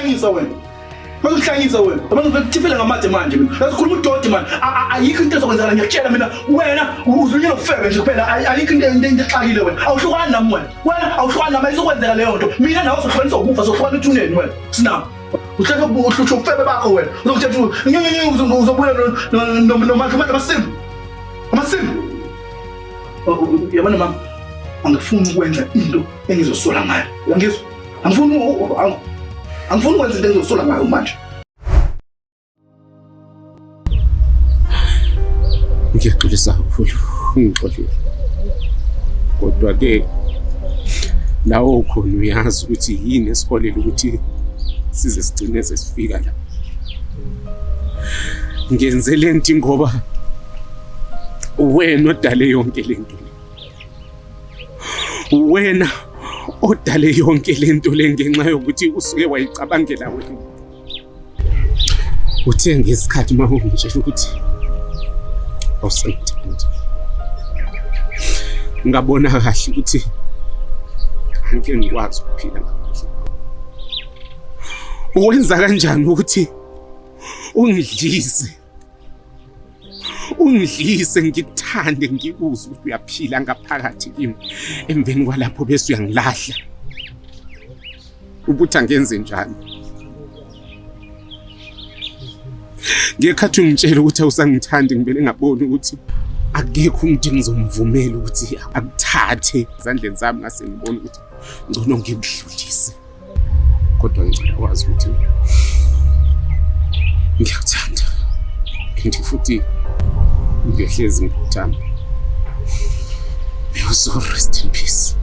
Bazokuhlangisa wena. Bazokuhlangisa wena. Abantu bakuthifela ngamathe manje mina. Lasikhuluma udoti man. Ayikho into ezokwenzakala ngiyakutshela mina. Wena uzunyela ufebe nje kuphela. Ayikho into exakile wena. Awuhlukani nami wena. Wena awuhlukani nami izokwenzeka leyo nto. Mina nawe sohlukanisa ukufa sohlukana ethuneni wena. Sinama. Uthatha uhlushwa ufebe bakho wena. Uzokuthetha ngeke uzobuya nomakho amasimbi. Amasimbi. Yabona mama. Angifuni ukwenza into engizosola ngayo. Uyangizwa? Angifuni ukwenza into engizosola ngayo manje. Ngiyaxolisa kakhulu, ngixolile. Kodwa-ke lawo ukhona uyazi ukuthi yini esiholele ukuthi size sigcine sesifika la. Ngenze le nto ngoba wena odale yonke le nto. Wena odale yonke le nto le ngenxa yokuthi usuke wayicabangela wena. Uthe ngesikhathi uma ungitshela ukuthi awusayithandi. Ngabona kahle ukuthi angeke ngikwazi ukuphila ngaphandle. Uwenza kanjani ukuthi ungidlise ngikuthande ngikuzwe ukuthi uyaphila ngaphakathi kimi emveni kwalapho bese uyangilahla. Ubuthi angenze njani? Ngekhathi ungitshela ukuthi awusangithandi ngibele ngabona ukuthi akekho umuntu engizomvumela ukuthi akuthathe ezandleni zami ngase ngibona ukuthi ngcono ngikudlulise. Kodwa ngicela wazi ukuthi ngiyakuthanda. Kanti futhi ngiyohlezi ngikuthanda. May you so rest in peace.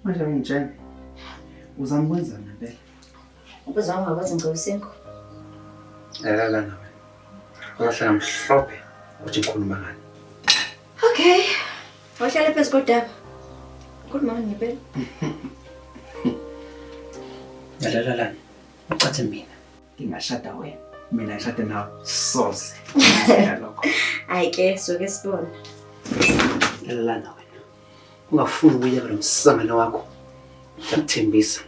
Manje ngitshela uzama ukwenza ngempela. Ubuzama ngakwazi ngicela la nawe. Uyahlala mhlophe uthi ukhuluma ngani? Okay. Wahlala phezu kodaba. Ukhuluma ngani ngempela? La. Ucathi mina ngingashada wena. Mina ngishade nawe soze. Lokho. Hayi ke soke sibona. La nawe. Ungafuni ukuya nomsangano wakho. Ngiyakuthembisa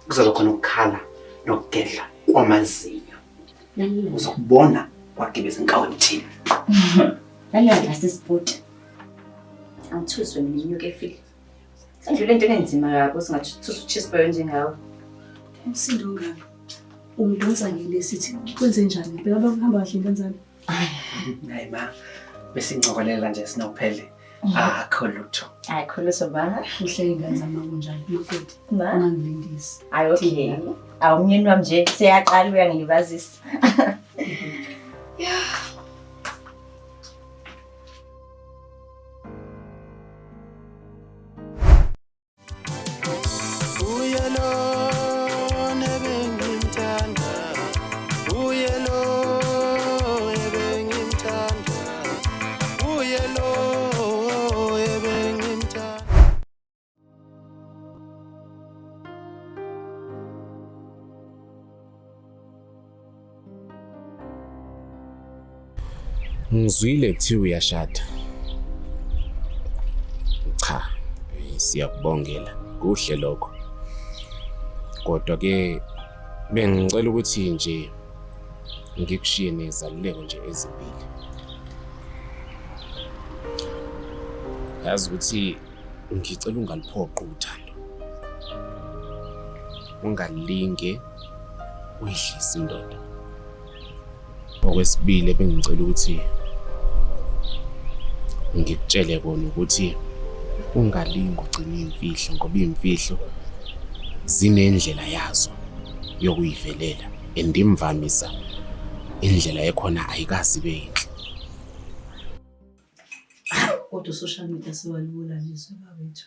kuzoba khona ukukhala nokugedla kwamazinyo. Uzokubona kwagibeza inkawu emthini. Nanyanga sisipoti. Angithuzwe mina inyuke efile. Sendlule into enzima kakhulu singathusa uchispa njengawe. Umsindo ngani? Ungidonsa ngilesithi kwenze njani? Phela bakuhamba kahle kanjani? Hayi ma. Bese ngcokolela nje sinophele. Akho lutho. Akho lutho bana. Uhle ingane zama kunjani? Makoti. Ma. Angilindisi. Hayi okay. Awumyeni wami nje seyaqala uyangilibazisa. Yeah. Ngizwile kuthiwa uyashada. Cha, siyakubongela. Kuhle lokho. Kodwa ke bengicela ukuthi nje ngikushiye nezaluleko nje ezimbili. Yazi ukuthi ngicela ungaliphoqi uthando. Ungalinge uyihlise indoda. Okwesibili bengicela ukuthi ngikutshele kona ukuthi ungalingi ugcina imfihlo ngoba imfihlo zinendlela yazo yokuyivelela endimvamisa indlela ekhona ayikazi beyinhle. Kodwa social media sewalibula nizwe bawethu.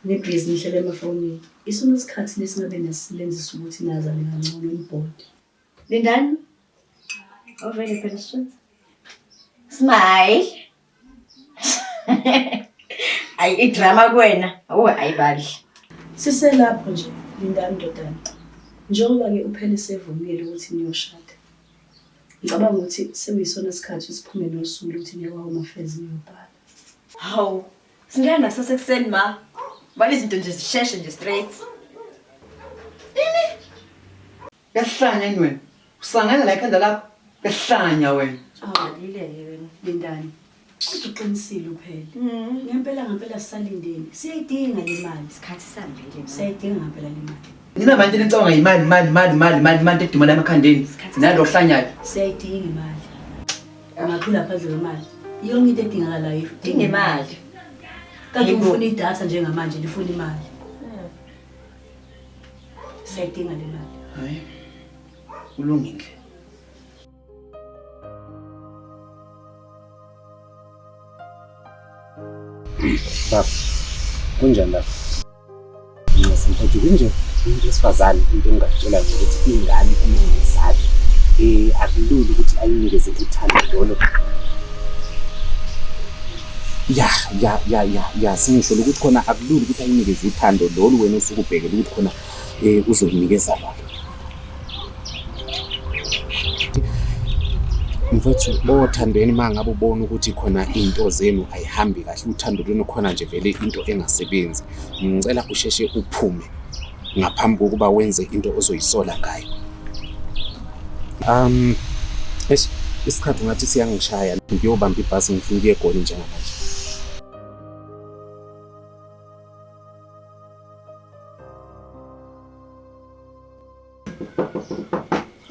Nebhizi nihlele emafonini. Isona isikhathi lesingabe nesilenzisa ukuthi nazane ngangcono ibhodi. Lindani? Already finished. Smile. Ay idrama kuwena. Ayibali. Siselapho nje Lindani ndodana. Njengoba ke uphele sevumile ukuthi niyoshada. Ngicabanga ukuthi sekuyisona isikhathi siphume nosulu ukuthi niyakwawo amafezi niyobhala. Hawu. Singena nasesekuseni ma. Bali izinto nje zisheshe nje straight. Yahlanya wena. Usangana la ikhanda lakho. Yahlanya wena. Lileke wena. Lindani. Uqinisile uphele. Ngempela sisalindeni. Siyayidinga le mali. Isikhathi sambile. Siyayidinga ngempela le mali. Nina manje nicabanga imali edumela emakhandeni. Nalo hlanyayo. Siyayidinga imali. Angaphula phandle kwemali. Yonke into edingakalayo Dinga imali. Kanti ufuna idatha njengamanje lifuna imali. Siyayidinga le mali. Hayi. Ulungile. Baba, kunjani lapha? Ngiyasimthatha kunje umuntu wesifazane into engakutshela ukuthi ingane umngizali akulula ukuthi ayinikeze uthando lolo. Ya singisho ukuthi khona akulula ukuthi ayinikeze uthando lolu wena usuke ubhekele ukuthi khona uzokunikeza lona. Mfowethu bothandweni mangabe ubona ukuthi khona into zenu ayihambi kahle uthando lwenu khona nje vele into engasebenzi ngicela usheshe uphume ngaphambi kokuba wenze into ozoyisola ngayo. Isikhathi ngathi siyangishaya ngiyobamba ibhasi ngifuna ukuye eGoli njengamanje.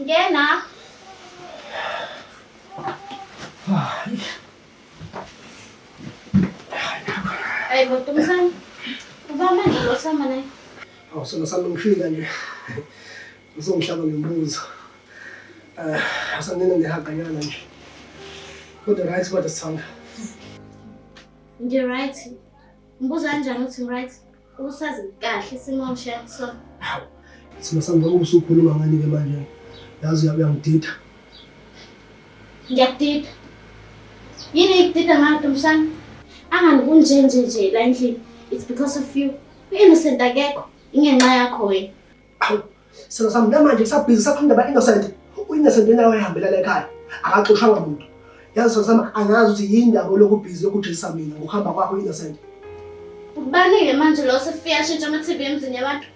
Ngena. Ay, Botumsan. Uba manje lo sama naye. Awusona sami ngifika nje. Uzongihlaba ngembuzo. Asanena ngihaganyana nje. Kodwa right kodwa sithanda. Nje right. Mbuza kanjani uthi right? Usazi kahle isimo ngisho so. Sima sami ubusukhuluma ngani ke manje. Yazi uyangidida. Ngiyakudida. Yini ikudida ngaDumsan? Angani kunjenje la endlini. It's because of you. Innocent akekho. Ingenxa yakho wena. Sima sami manje sabhizi sakhuluma ba innocent. Innocent nawe ehambela la ekhaya. Akaxoshanga umuntu. Yazi sima sami angazi ukuthi yini ndaba lokhu busy lokujisa mina ngokuhamba kwakho innocent. Ubanike manje lo sefika shintsha ama-TV emzini yabantu.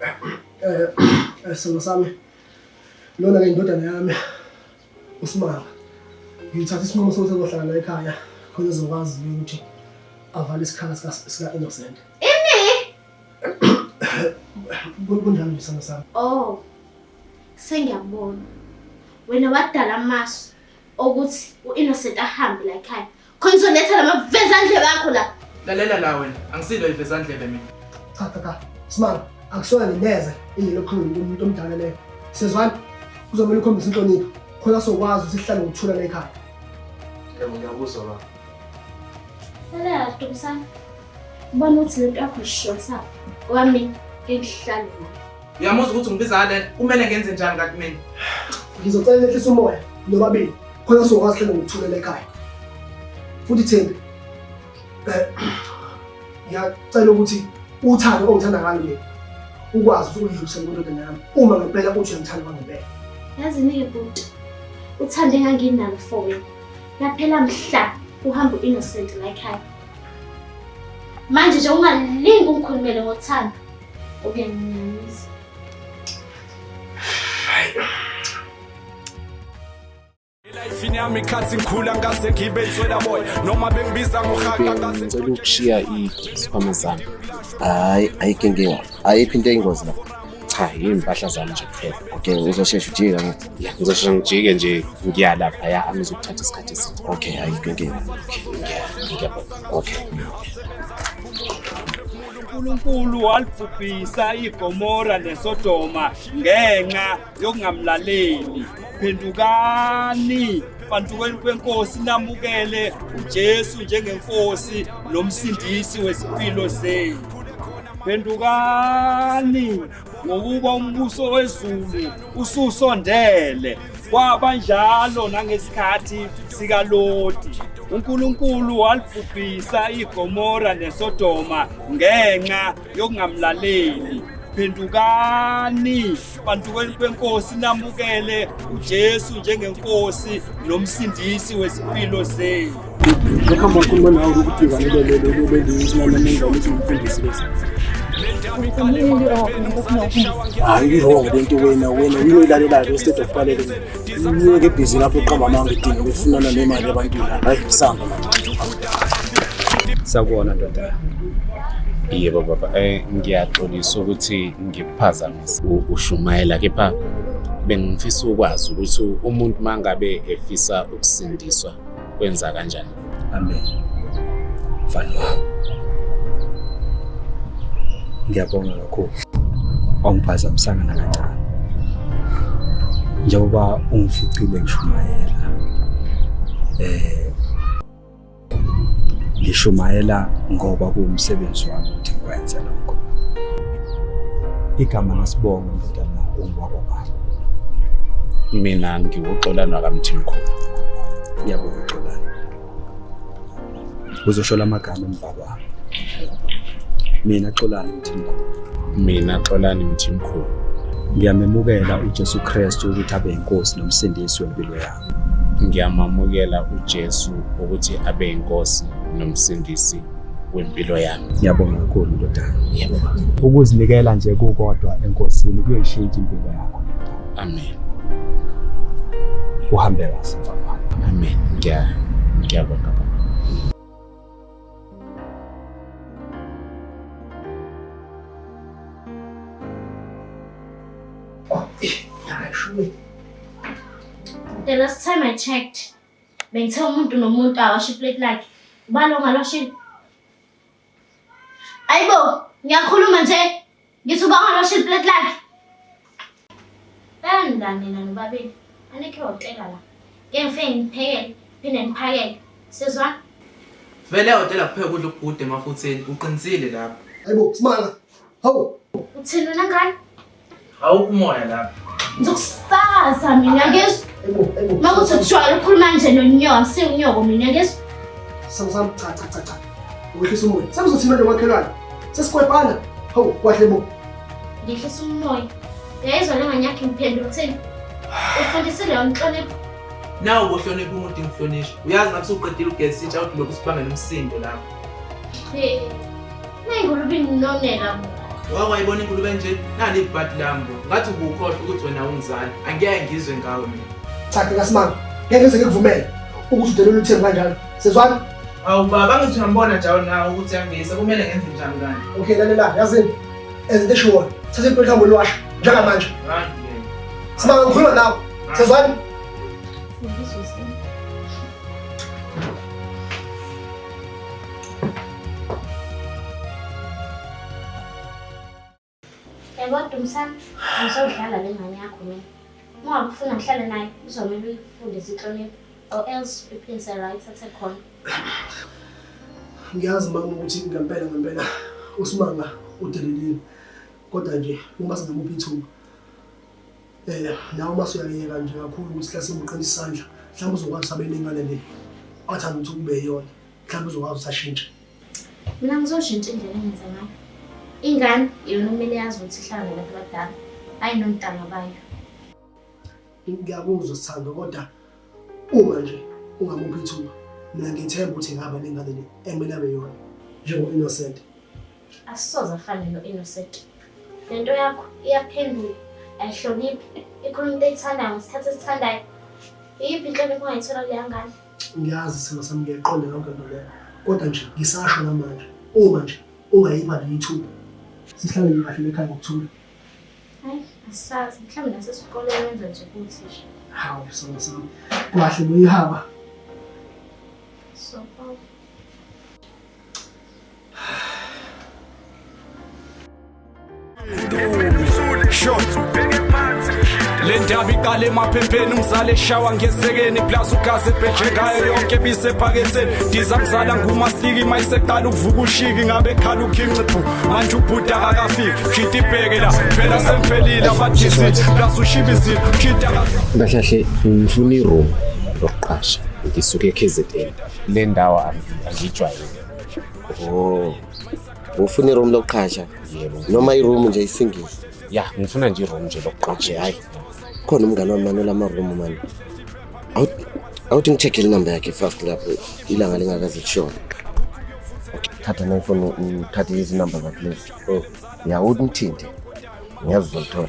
Sima sami. Lona ke indodana yami. Usimanga. Ngithatha isinqumo sokuthi ngizohlala la ekhaya khona uzokwazi ukuthi avale isikhala sika innocent. Kunjani nje sana sami? Oh. Sengiyabona. Wena wadala amasu ukuthi uInnocent ahambe la ekhaya. Khona uzoletha lamavezandlebe akho la. Lalela la wena. Angisilo ivezandlebe mina. Cha. Simanga, akusona neze indlela yokukhuluma umuntu omdala leyo. Sezwana uzomela ukhombisa inhlonipho. Khona sokwazi ukuthi sihlale ngokuthula la ekhaya. Yebo ngiyakuzwa baba. Lalela Dumsan. Ubona ukuthi lento yakho ishotha. Kwami ngihlale la. Uyamuzwa ukuthi ngibiza ngale kumele ngenze njani kanti mina? Ngizocela lehlisa umoya nobabili. Khona sokwazi sihlale ngokuthula la ekhaya. Futhi Thembi. Ngiyacela ukuthi uthando ongithanda ngalo mina. Ukwazi ukuthi udlulise ngondodana yami. Uma ngempela uthi uyangithanda ngempela. Yazi nike bhuti. Uthande enganginalo for wena. Yaphela mhla uhamba uInnocent la ekhaya. Manje nje ungalingi ungikhulumele ngothando. Uyanginyanyisa. Life in yami khathi ngikhula ngase ngibe inswela moya noma bengibiza ngohaka ngase ngicela ukushiya isikhwama zami. Hayi ayikho inkinga. Ayikho into eyingozi la. Cha, impahla zami nje kuphela. Okay uzoshesha ujika ngithi. Ya ngizoshesha ngijike nje ngiya lapha ya angizokuthatha isikhathi eside. Okay ayikho inkinga. Ngiyabonga. Okay. uNkulunkulu walibhubhisa iGomora neSodoma ngenxa yokungamlaleli. Phendukani bantu kwenkosi namukele uJesu njengenkosi nomsindisi wezimpilo zenu. Phendukani ngokuba umbuso wezulu ususondele. Kwaba njalo nangesikhathi sikaLoti. uNkulunkulu walibhubhisa iGomora neSodoma ngenxa yokungamlaleli. Phendukani bantu kwenkosi namukele uJesu njengenkosi nomsindisi wezimpilo zenu. Ngihamba ukukhuluma nawe ukuthi uvanele lo bengisinana nengane ezimfundisi lezi. Hayi wrong lento wena uyoyilalela ke state of balele. Uyeke busy lapho uqamba amanga idinga ufunana nemali yabantwana. Hayi samba manje. Sakubona ndoda. Yebo baba, ngiyaxolisa ukuthi ngikuphazamisa uShumayela, kepha bengifisa ukwazi ukuthi umuntu mangabe efisa ukusindiswa kwenza kanjani. Amen. Mfana. Ngiyabonga kakhulu. Awungiphazamisanga nakancane. Njengoba ungificile ngishumayela. Ngishumayela ngoba kuwumsebenzi wami ukuthi ngikwenze lokho. Igama laSibongo ndodana ungwabobani. Mina ngiwuxolana kaMthimkhulu. Ngiyabonga uxolana. Uzoshola amagama emva. Mina Xolani Mthimkhulu. Mina Xolani Mthimkhulu. Ngiyamemukela uJesu Kristu ukuthi abe inkosi nomsindisi wempilo yami. Ngiyamamukela uJesu ukuthi abe inkosi nomsindisi wempilo yami. Ngiyabonga kakhulu ndodana. Yebo. Ukuzinikela nje kukodwa enkosini kuyishintsha impilo yakho. Amen. Uhambe kahle mfana. Amen. Ngiyabonga. The last time I checked, bengithe umuntu nomuntu awasho iplate lakhe. Ubalo ngaloshini. Ayibo, ngiyakhuluma nje. Ngithi uba ngalosho iplate lakhe. Bandani nina nobabili. Anike hotela la. Ngengifike ngiphekele, phinde ngiphakele. Sizwa? Vele hotela kupheka ukudla okude emafutheni. Uqinisile lapho. Hayibo, simanga. Hawu. Uthini wena ngani? Awukho umoya lapho. Ngizokusaza mina ngezwe. Makuthi utshwala ukhuluma nje nonyoka, siunyoko mina ngezwe. Samsam cha. Uwehlisa umoya. Samzothina lo makhelwane. Sesikwepana. Hawu, kwahle bo. Ngihlisa umoya. Yayizwa lenganyakhe ngiphendula uthini? Ufundisile yonhlonipho. Nawe ubohlonipha umuntu ngikuhlonishwa. Uyazi ngathi uqedile ugesi intsha uthi lokhu sibanga nomsindo lapho. Nengulubi nginonela bo. Wakwayibona ingulube nje nali ibhadi lambo. Ngathi ubukhohle ukuthi wena ungizali. Angeke ngizwe ngawe mina. Cha ngasimanga. Ngeke ngize ngikuvumele ukuthi udelele uthemba kanjalo. Sezwana? Awu baba ngithi uyambona njalo nawe ukuthi angise kumele ngenze njani ngani. Okay lalela yazini. Ezinto eshiwo. Thatha impilo yakho lwasha njengamanje. Hayi. Simanga ngikhuluma nawe. Sezwana? Kodwa umsana, ngizodlala lengane yakho mina. Uma ufuna ngihlale naye, uzomela uyifundise inhlonipho or else uphindise la ithathe khona. Ngiyazi mama ukuthi ngempela uSimanga udelelile. Kodwa nje uma singamuphi ithuba. Nawe masuyayeka nje kakhulu ukuthi hlase imqinisa isandla. Mhlawumbe uzokwazi sabene ingane le. Athanda ukuthi kube yona. Mhlawumbe uzokwazi usashintsha. Mina ngizoshintsha indlela engenza ngayo. Ingane yona kumele yazi ukuthi ihlala nabantu abadala, hayi nontanga bayo. Ngiyakuzwa Sithando kodwa uma nje ungamuphi ithuba, mina ngithemba ukuthi ngaba nengane le emele abe yona njengo Innocent. Asisoze afane no-Innocent. Lento yakho iyaphendula, ayihloniphi, ikhuluma into eyithandayo ngesikhathi esithandayo. Yiphi inhlelo ongayithola kuleya ngane? Ngiyazi isimo sami ngiyayiqonda yonke into leyo. Kodwa nje ngisasho namanje. Uma nje ungayiba leyithuba. Sihlale nje kahle ekhaya ngokuthula. Hayi, asazi mhlawumbe nasesikoleni wenza nje kuthisha. Hawu sona sami. Kahle noyihaba. So, le ndaba iqale emaphepheni umzali eshawa ngesekeni plus ugazi ebheje ngayo yonke bisephaketheni ndizamzala ngumasliki mayiseqala ukuvuka ushiki ngabe khala ukhinciphu manje ubhuda akafiki shita ibheke la phela semphelile abadisi plus ushibizile shita Kahle ngifuna iroom lokuqasha ngisuke eKZN. Le ndawo angijwayele. Oh. Ufuna iroom lokuqasha? Yebo. Noma iroom nje isingisi? Ya, ngifuna nje iroom nje lokuqasha. Hayi. Khona umngane wami manje lama room manje. Awuthi ngicheck inamba yakhe first lapho ilanga lingakaze lishona. Thatha na iphone uthathe izinamba zakhe lezi. Oh. Ya uthi ngithinte. Ngiyazi uzothola.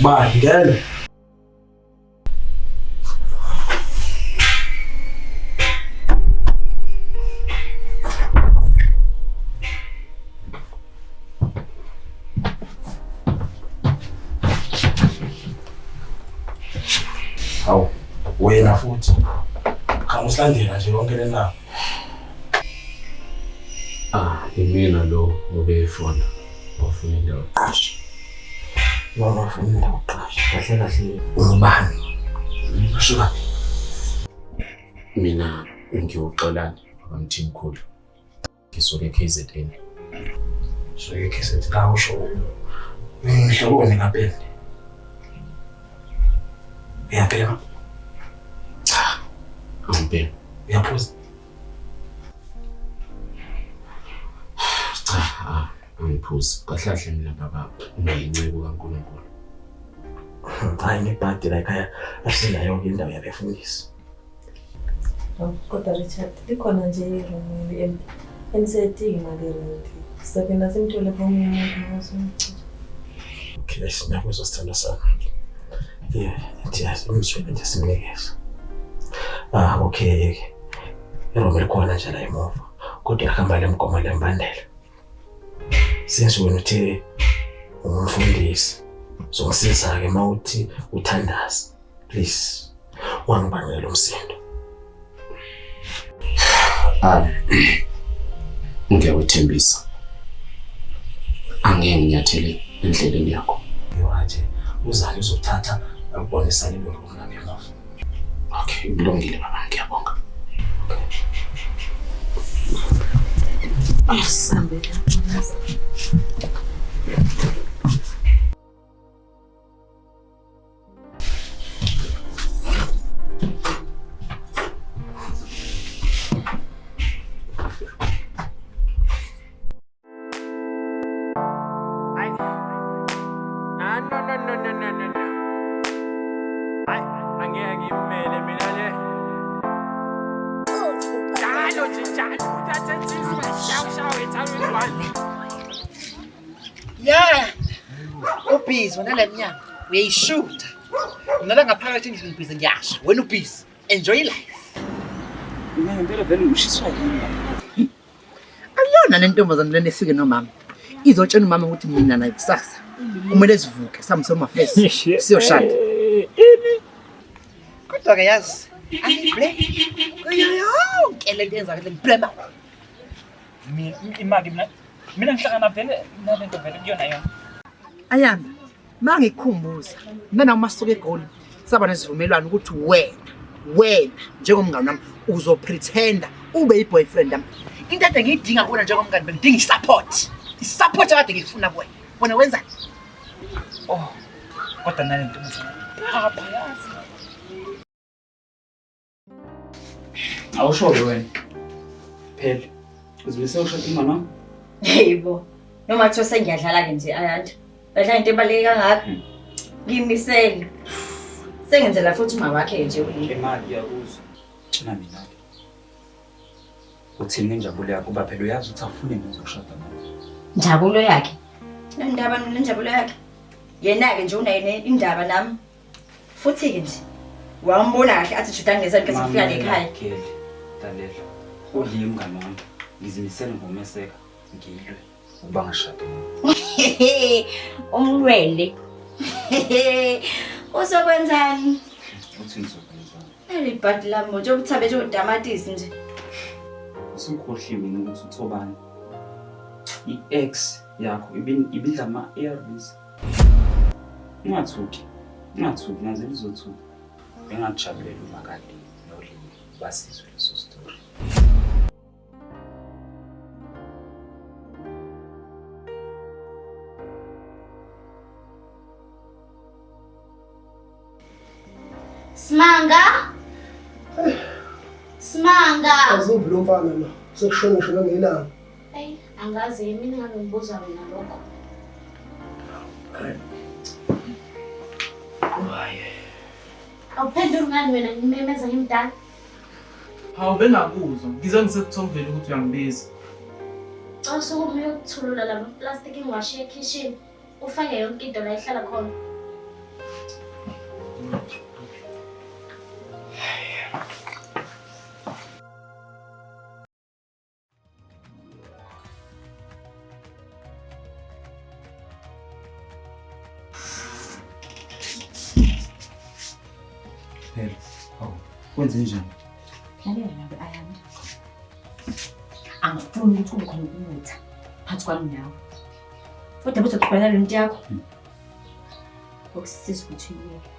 Ba, ngene. Hawu, wena futhi. Khangusilandela nje konke lendaba. Imina lo obefona ofuna indawo yokuqasha. Mama ufuna indawo yokuqasha. Kahle kahle ungubani? Usuka. Mina ngiyoxolani abamthimkhulu. Ngisuke eKZN. So eKZN la usho. Ngihlobone ngaphela. Uyabheka? Cha. Angibheki. Uyaphuza? Cha, angiphuzi. Kahle mina baba ngiyinceku kaNkulunkulu. Hayi ngibhadi la ekhaya asila yonke indawo yabefundisi. Kodwa Richard, likhona nje iroom enisetting ngalirent. Sakena simthole bomuntu ngaso. Okay, sinakuzwa sithanda sana. Yes, umshwele nje simnikeza. Okay. Iroom likhona nje la emuva. Kodwa ihamba lemgomo lembandela. Since wena uthe umfundisi zongisiza ke mawuthi uthandaza. Please, wangibangela umsindo. Ngiyawethembisa. Angeke nginyathele endleleni yakho. Ngiwaje uzali uzothatha akubonisa lelo room la ngemuva. Okay, kulungile baba, ngiyabonga. Asambele. Yeah. Ubhizi wena lemnyaka uyayishuta. Mina ngaphakathi endlini ubhizi ngiyasha. Wena ubhizi enjoy life. Mina ngempela vele ngishiswa yini. Ayona nentombazane lena efike nomama. Izotshela umama ukuthi mina naye kusasa kumele sivuke samse umafesi siyoshada. Kodwa ke yazi ayible. Yonke lento yenza ke ngiblema. Imaki mina ngihlangana vele nalento vele kuyona yona. Ayanda, mangikhumbuza mina umasuke egoli saba nesivumelwano ukuthi wena njengomngane wami uzopretenda ube iboyfriend yami. Into ade ngiyidinga kuona njengomngane bengidinga isupport. Isupport ade ngifuna kuwena. Wena wenza? Oh. Kodwa nalento mzana. Papa yazi. Awusho wena. Phela. Uzibese usho imama? Yebo. Noma kuthiwa sengiyadlala-ke nje Ayanda. Badlala into ebaluleke kangaka. Ngimisele. Sengenzela futhi uma wakhe nje. Imali yakuzwa. Thina mina. Uthini ngenjabulo yakho kuba phela uyazi ukuthi afune ngizokushada nawe. Injabulo yakhe. Indaba nenjabulo yakhe. Yena-ke nje unayo indaba nami. Futhi-ke nje wambona kahle athi Judani ngezanke sifika lekhaya. Kelly, lalela. Udliye umngane wami. Ngizimisele ngomeseka ngilwe ukuba ngashade nawe. Umlwele. Uzokwenzani? Uthini uzokwenzani? Elibhadi lami nje ukuthabe nje udamatisi nje. Usimkhohliwe mina ukuthi uthobani. I-ex yakho ibidla ama-ARVs. Ungathuki naze lizothuka. Bengakujabulela uma kade nolimi basizwe leso story. Simanga. Simanga. Azimbi lo mfana la. Sekushona ngisho nangelanga. Hey, angazi mina ngabe ngibuza wena lokho. Awuphendula ngani wena ngimemeza ngimdala? Hawu bengakuzwa. Ngizwe ngisekuthombela ukuthi uyangibiza. Awusuke uyokuthulula lama plastic ngiwashiya ekitchen. Ufake yonke into la ihlala khona. Phela. Hawu, kwenze njani? Lalela nawe ayami. Angifuni ukuthi ube khona ukumutha phansi kwami nawe. Kodwa bese uqhubeka lento yakho. Ngokusisiza ukuthi uyeke.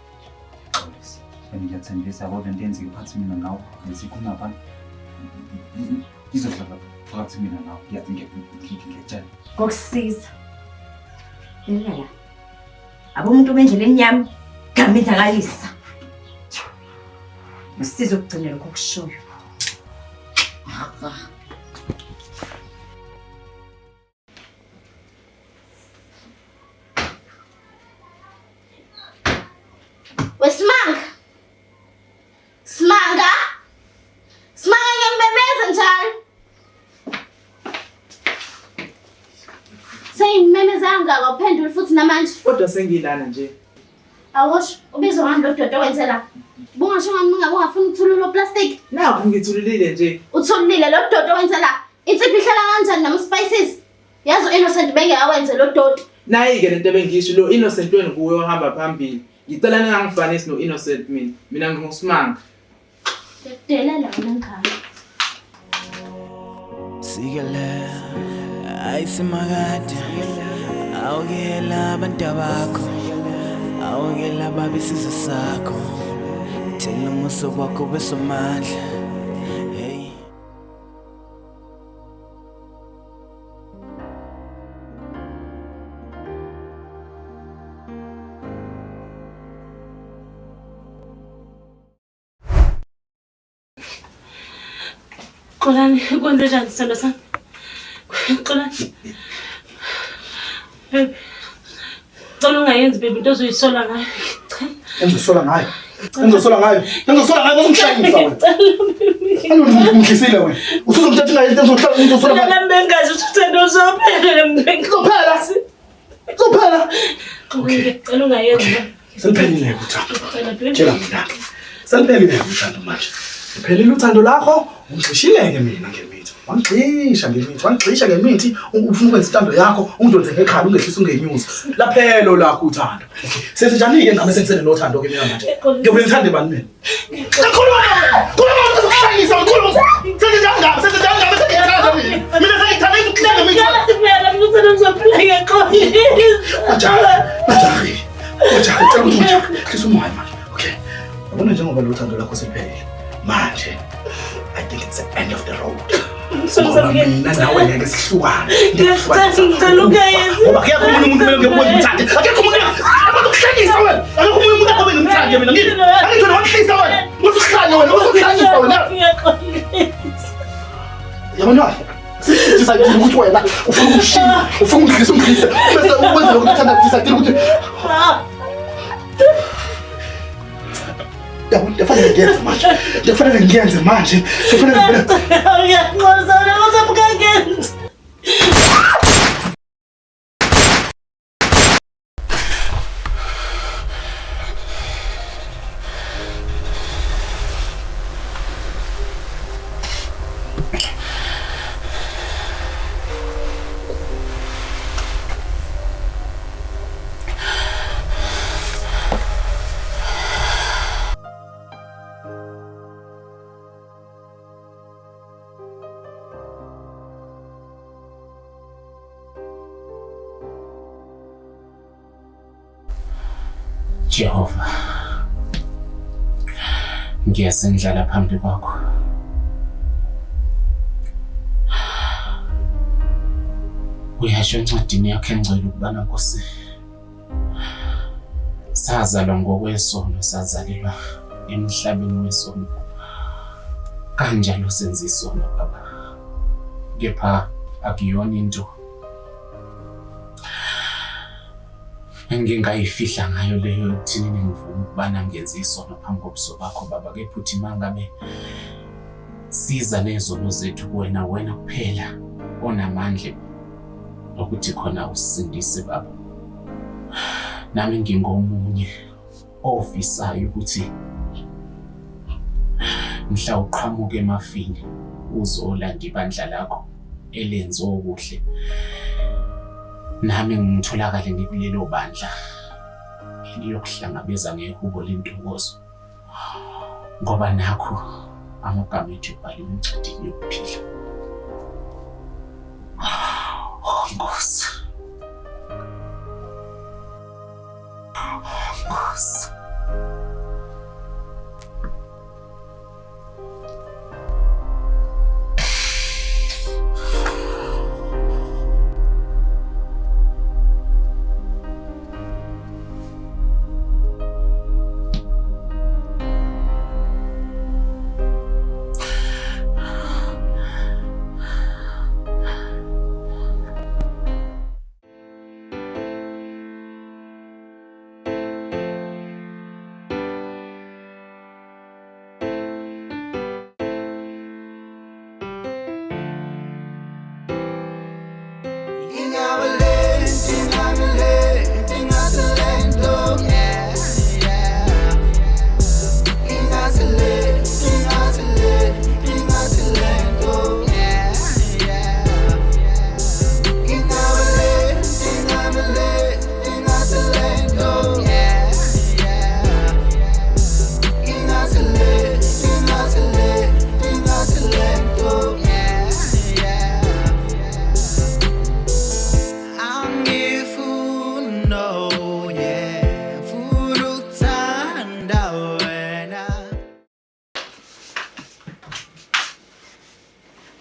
Ngiyathembisa kodwa into yenzeke phakathi mina nawe lesikhuluma abantu. Izohlala phakathi mina nawe. Ngiyathi ngiyatshela. Ngokusisiza. Lalela. Abo umuntu obendleleni yami ngamenzakalisa. Usisiza ukugcina lokho kushoyo. Wesimanga. Simanga. Simanga ngiyamemeza njalo. Seyimemezanga awuphenduli futhi namanje. Kodwa sengilana nje. Awusho ubizwa ngani lo dodo wenzela? Bungasho ngani mingabe ungafuni ukuthulula plastic? Nakho ngithululile nje. Uthulile lo dodo wenzela. Insipho ihlala kanjani nama spices? Yazi Innocent benge awenze lo dodo. Nayi ke lento bengisho lo Innocent wena kuwe ohamba phambili. Ngicela ningangifanisi no Innocent mina. Mina ngingusimanga. Delela wena ngani? Sikele ayisimagade. Awugela abantu bakho. Awugela babisizwe sakho. Thina umuso wakho besomandla. Hey. Xolani kwenze njani sithando sami? Xolani. Baby. Cela ungayenzi baby into ozoyisola ngayo. Engizosola ngayo. Engizosola ngayo. Engizosola ngayo ngomshayisa wena. Alo ngikhisile wena. Usuzomthatha ngayo into uzosola ngayo. Mina bengazi ukuthi uthando uzophela mbengazi. Uzophela. Cela ungayenzi. Seliphelile uthando. Tshela mina. Seliphelile uthando manje. Uphelile uthando lakho, ungixishileke mina ngemithi. Wangixisha ngemithi, ufuna ukwenza isithando yakho, ungidonse ngekhaya ungehlisa ungenyuza. Laphelo lakho uthando. Senzenjani-ke nami sengisene nothando ke mina manje? Ngiyobe ngithande bani mina? Ngikhuluma ukushayisa, ngikhuluma. Senzenjani ngabe? Senzenjani ngabe sengithanda mina? Mina sengithanda ukuhlanga mina. Ngiyala mina uthando uzophela ngeqolo. Ujahi, cela ukuthi ujahi. Hlisa umoya manje. Okay. Yabona njengoba lo thando lakho seliphelile. Manje, I think it's the end of the road. Ngoba mina nawe ngeke sihlukane. Ngicela ungayenzi. Ngoba akekho umuntu kumele ngikwenze umthande. Akekho umuntu akuhlekisa wena. Akekho umuntu akube ngimthande mina. Angithona wakuhlisa wena. Usuhlanye wena, usuhlanyisa wena. Yabona? Sisayithi ukuthi wena ufuna ukushiya, ufuna ukudlisa umdlisa. Bese ukwenza lokho uthanda kuthisa ukuthi Kufanele ngiyenze manje. Kufanele ngiyenze manje. Kufanele Ngiyaxolisa ukuthi bukangenzi. Jehova, ngiyasendlala phambi kwakho. Uyasho encwadini yakho engcwele ukubana Nkosi, sazalwa ngokwesono, sazalelwa emhlabeni wesono, kanjalo senza isono Baba. Kepha akuyona into engingayifihla ngayo leyo ekuthini ngivuma ukubana ngenze isono phambi kobuso bakho Baba. Kepha uthi mangabe siza nezono zethu kuwena, wena kuphela onamandla ukuthi khona usindise Baba. Nami ngingomunye ofisayo ukuthi mhla uqhamuke emafini uzolanda ibandla lakho elenze okuhle, nami ngitholakale ngikulelo bandla eliyokuhlangabeza ngehubo lentokozo, ngoba nakho amagama ethu ebhaliwe encwadini yokuphila. Nkosi, Nkosi.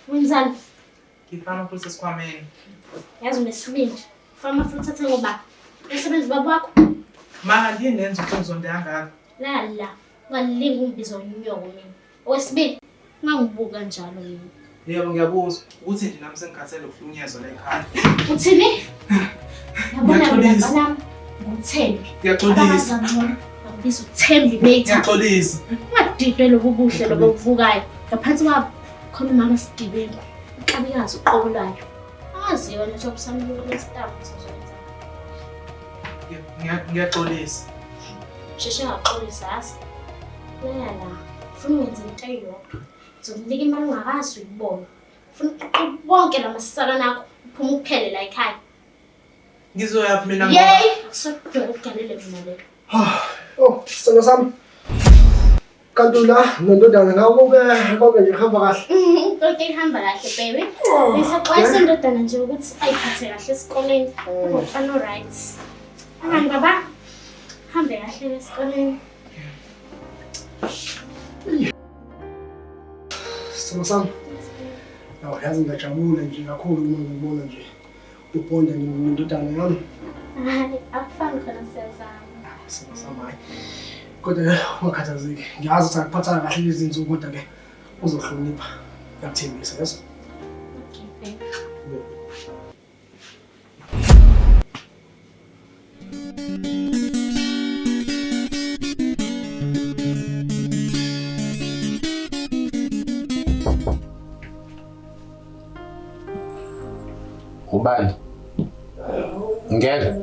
Wenzani? Ngifana futhi esikhwameni. Yazi unesibindi. Fama futhi athe ngoba umsebenzi baba wakho. Ma nginenza ukuzonde kangaka. La, ungalingi ungibiza unyoko mina. Owesibili, ngangibuka njalo mina. Yebo ngiyabuzwa ukuthi nje nami sengikhathele ukuhlunyezwa la ekhaya. Uthini? Yabona mina ngumthembi. Ngiyaxolisa. Ngibisa uthembi bethu. Ngiyaxolisa. Ungadidwe lobu buhle lobu buvukayo. Ngaphansi kwabo khona mama Sigibeni. Uqabikazi uqobulayo. Aziyo nje ukusamluka lesitafu sizokwenza. Ngiyaxolisa. Sheshe ngaxolisa yasi. Yala, ufuna ukwenza into eyodwa. Zokunika imali ungakazi ukubona. Ufuna uqoqa bonke lamasisala nakho uphuma ukuphele la ekhaya. Ngizoya mina Yey, akusadinga ukugalele mina le. Oh, sicelo sami. Kanti la nondodana ngakho-ke nje hamba kahle. Konke ihamba kahle baby. Ngisaxwayisa indodana nje ukuthi ayiphathe kahle esikoleni. Umfana right. Angani baba? Hambe kahle esikoleni. Sicelo sami. Yaw, yazi ngiyajabula nje kakhulu uma ngibona nje ubonda nendodana yami. Hayi, akufani khona siyazama. Sicelo sami hayi. Kodwa ungakhathazeki. Ngiyazi ukuthi akuphathanga kahle lezi zinsuku kodwa-ke uzohlonipha. Ngiyakuthembisa, yes? Okay, baby. Ubani? Ngeke.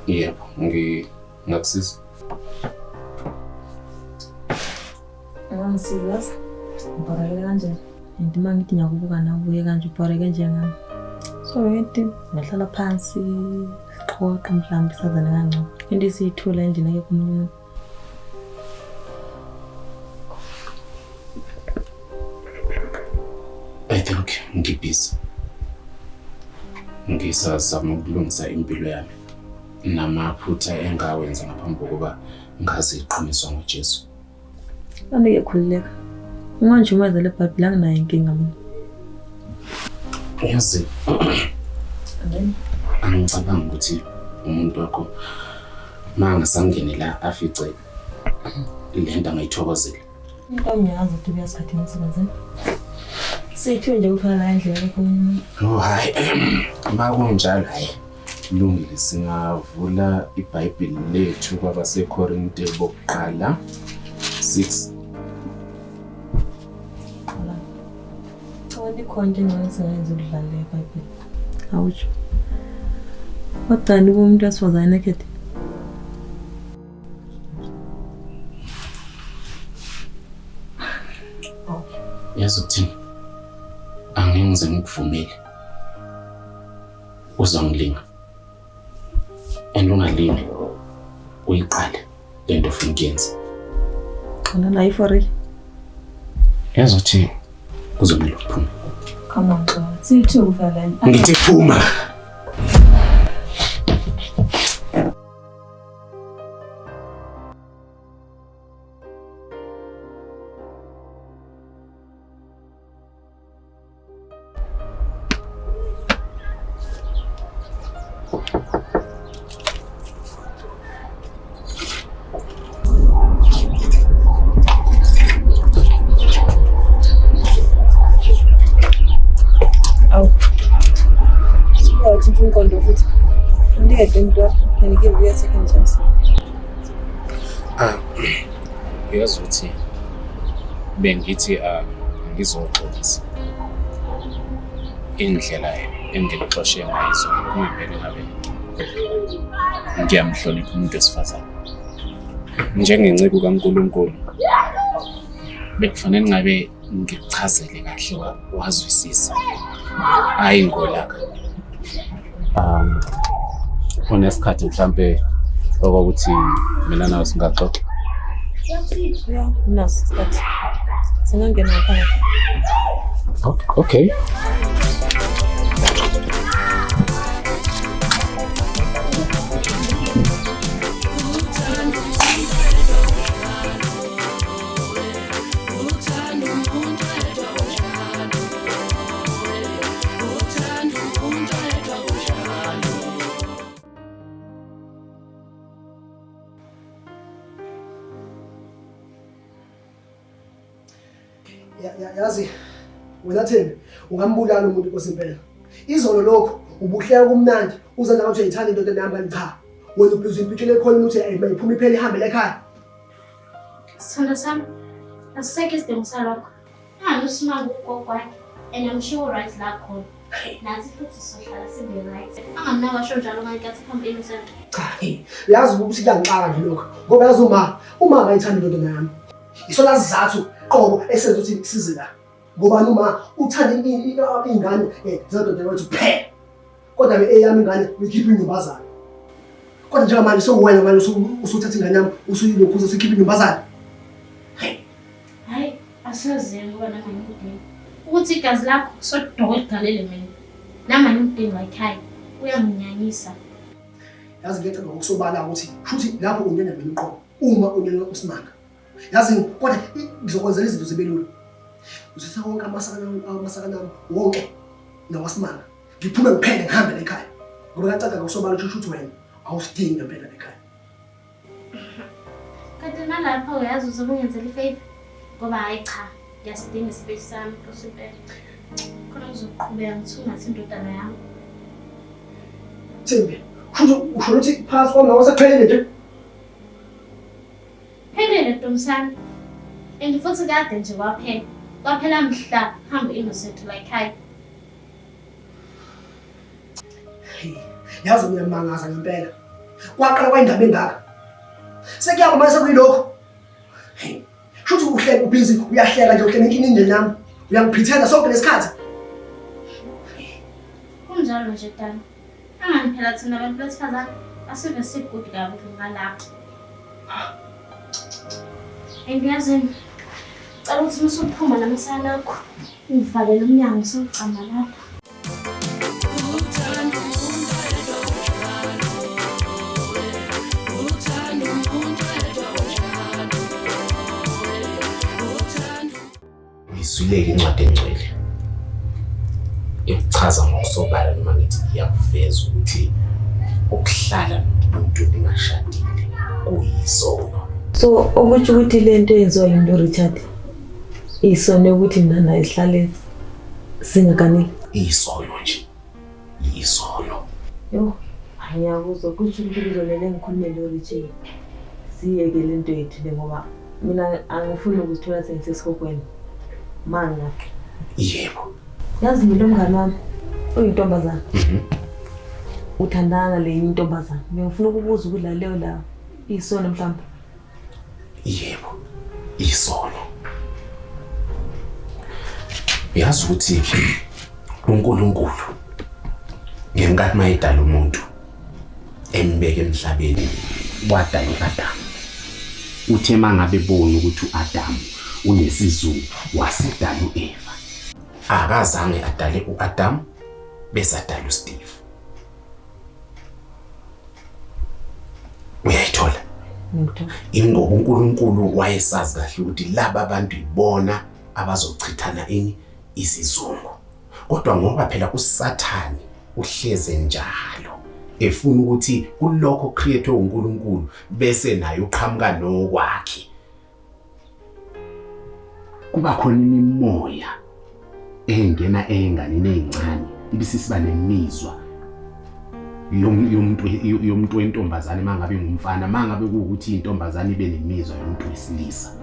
Yebo, ngakusiza. Angisiza. Ubhareke kanjani? And uma ngithi ngiyakubuka nawe ubuye kanje ubhareke njengami. So yeti ngahlala phansi xoxa mhlawumbe sazana kangcono. Into isiyithula endlini ayekho umuntu. I think ngibhizi. Ngisazama ukulungisa impilo yami. Namaphutha engawenza ngaphambi kokuba ngazi iqiniswa ngoJesu. Andike khulileka. Unganjumeza le Bible anginayo inkinga mina. Yazi. Angicabanga ukuthi umuntu wakho mangasangene la afice lento angayithokozela. Into ngiyazi ukuthi uyasikhathini emsebenzini. Sithiwe nje ukufana la endlela yakho. Oh hayi. Makunjalo hayi. Lungile singavula iBhayibheli lethu kwabaseKorinte bokuqala 6. Awani konje ngisenza ukudlala eBhayibheli. Awutsho. Wadani umuntu asifazane naked. Yazi ukuthini? Angenze ngikuvumele. Uzongilinga. Ungalimi uyiqale lento ofuna ukuyenza. Khona la ifori. Yazi uthi kuzomela uphume. Come on, bro. Sithi ukufala. Ngithi phuma. Can you give me a second chance? Yazi uthi bengithi ngizoxolisa indlela engikuxoshe ngayo kungempela ngabe ngiyamhlonipha umuntu esifazane njengenciko kaNkulunkulu bekufanele ngabe ngikuchazele kahle wazwisisa hayi ngolaka kunesikhathi mhlambe okokuthi mina nawe singaxoxa. Yeah, naso isikhathi. Singangena phakathi. Okay. Yazi wena Thembi ungambulala umuntu kosempela. Izolo lokho ubuhleka kumnandi uzenza ngathi uyayithanda into enamba cha. Wena ubhizi impitshele ekhona ukuthi ayiphuma iphele ihambe lekhaya. Sithanda sami. Aseke isidingo salokho. Angalusimanga ugokwakhe and I'm sure right la khona. Nazi futhi sohlala sibe right. Angamnaka sho njalo ngayikathi phambili usento. Cha, yazi ukuthi kuyangixaka nje lokho. Ngoba yazi uma akayithanda into nami. Isona sizathu qobo esenza ukuthi ngisize la. Ngoba noma uthanda ingane zodwa wethu phela. Kodwa eyami ingane uyikhipha inyumbazana. Kodwa njengamanje sewuwena manje usuthatha ingane yami usuyilokhu usikhipha inyumbazana. Hayi, asazi ngoba nami ngikudinga. Ukuthi igazi lakho sodoko ligalele mina. Nama ngimdinga ekhaya. Uyanginyanyisa. Yazi ngiyacela ukusobala ukuthi shuthi lapho unyanya mina uqobo. Uma unyanya usimanga. Yazi kodwa ngizokwenzela izinto zibe lula. Uzithatha wonke amasakana wonke nawasimanga. Ngiphume ngiphele ngihambe ekhaya. Ngoba ngiyacela ukusobala ukuthi wena awusidingi ngempela ekhaya. Kanti nalapha uyazi uzobungenzela ifavor. Ngoba hayi cha, ngiyasidinga isibesi sami kusipela. Khona ngizoqhubeka ngithungathe indodana yami. Thembi, usho ukuthi phakathi kwami nawe sekuphelile nje. Phelele Ntombazane. And futhi kade nje kwaphela. Kwaphela mhla hamba Innocent la ekhaya. Yazi uyamangaza ngempela. Kwaqala kwayindaba engaka. Sekuyaba manje sekuyilokho. Shuthi uhlele ubhizi uyahlela nje uhlele inkinini nami. Uyangipretenda sonke lesikhathi. Kunjalo nje Dani. Angani phela thina abantu besifazane asive sikude kabi ngalapha. Engiyazini. Cela ukuthi musuphuma namasana akho. Uvalele umnyango sewucamba lapha. Uyiswileke incwadi engcwele. Ikuchaza ngokusobala noma ngithi iyakuveza ukuthi ukuhlala nomuntu ningashadile kuyisono. So ukuthi lento yenziwa yimlo Richard isone ukuthi mina naye sihlale singakani isono nje. Isono. Yo, ayakuzwa ukuthi ngizolele ngikhulumele Richard. Siyeke lento yethu le ngoba mina angifuni ukuzithola sengisesikhokweni. Manga. Yebo. Yazi ngilo mngani wami uyintombazana. Uthandana le intombazana. Ngifuna ukubuza ukudla leyo la isono mhlawumbe. Yebo. Isono. Yazi ukuthi uNkulunkulu ngenkathi mayidala umuntu embeke emhlabeni wadala uAdamu. Uthe mangabe bona ukuthi uAdamu unesizungu wasidala uEva. Akazange adale uAdamu bese adala uSteve. Uyayithola? Ingoba uNkulunkulu wayesazi kahle ukuthi laba abantu ibona abazochithana isizungu. Kodwa ngoba phela uSathane uhleze njalo efuna ukuthi kulokho create uNkulunkulu bese naye uqhamuka nokwakhe. Kuba khona imimoya engena enganeni ezincane ibisisiba nemizwa yomuntu wentombazane mangabe ngumfana mangabe kuukuthi intombazane ibe nemizwa yomuntu wesilisa.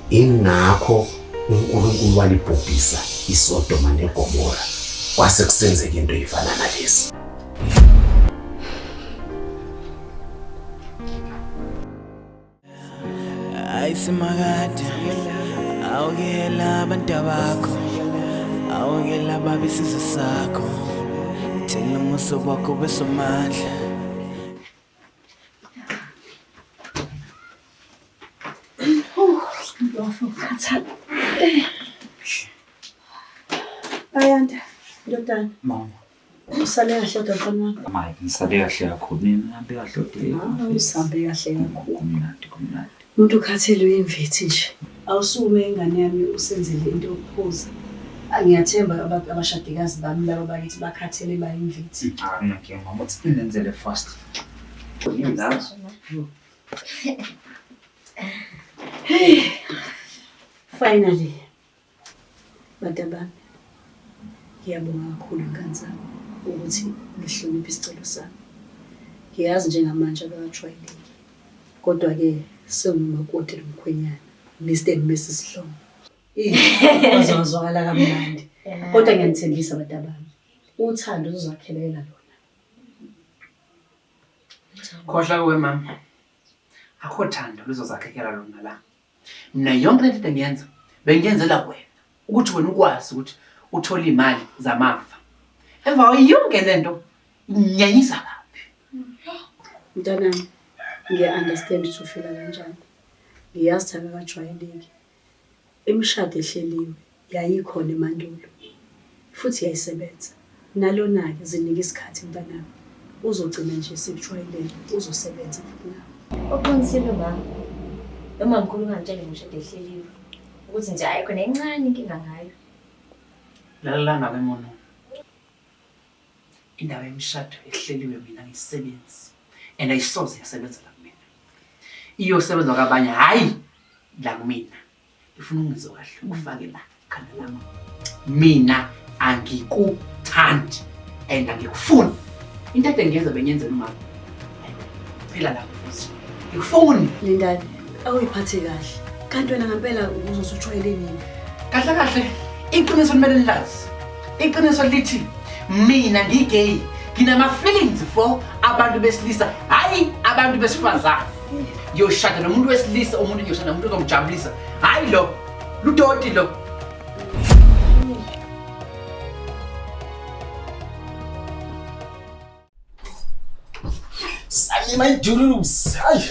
Ingakho uNkulunkulu walibhubhisa iSodoma neGomora kwase kusenzeka into efana nalezi. Ayisimagade awukela abantu bakho awukela babisizwe sakho thina umuso wakho besomandla. Ayanda, ndodana. Mama. Usale kahle mfana wami. Mama, ngisale kahle kakhulu. Mina ngihambe kahle odile. Usambe kahle kakhulu. Kumnandi. Umuntu ukhathele uyimvithi nje. Awusume ingane yami usenzele into yokuphuza. Ngiyathemba abashadikazi bami labo bakithi bakhathele bayimvithi. Nginakhe mama uthi nenzele fast. Hey. Finally. Badabami. Ngiyabonga kakhulu ngani ukuthi ngihloniphe isicelo sami. Ngiyazi njengamanje akajwayeleki. Kodwa ke sengimakoti lomkhwenyana. Mr. Mrs. Sihlongo. Azozwakala kamnandi. Kodwa ngiyanithembisa badabami. Uthando uzakhelela lona. Khohla kuwe mama. Akho thando luzozakhekela lona la. Mina yonke lento engiyenza bengiyenzela wena ukuthi wena ukwazi ukuthi uthola imali zamafa. Emva yonke lento inyanyisa kabi. Mntanami, ngiya-understand ukuthi ufila kanjani. Ngiyazi thana akajwayeleki. Imishado ehleliwe yayikhona emandulo. Futhi yayisebenza. Nalona-ke zinika isikhathi mntanami. Uzogcina nje sekujwayeleke, uzosebenza futhi nawe. Okuqinisile mama. Noma mkhulu ungantshela ngishade ehleliwe. Ukuthi nje ayikho nencane inkinga ngayo. Lalela kwemono. Indaba yemishado ehleliwe mina ngisebenzi. And ayisoze yasebenza la kumina. Iyosebenza kwabanye hayi la kumina. Ifuna ungizwe kahle ufake la khanda lami. Mina angikuthandi and angikufuni. into ade ngiyenza bengiyenzela umama. Phela lapho futhi. Ngifuni Lindani, awuyiphathe kahle. Kanti wena ngempela uzosujwayele nini? Kahle kahle. Iqiniso limele lilazi. Iqiniso lithi mina ngigay. Nginama feelings for abantu besilisa, hayi abantu besifazane. Ngiyoshada nomuntu wesilisa, umuntu ngiyoshada nomuntu ozomjabulisa. Hayi lo. Ludoti lo. Sani my julusi. Hayi.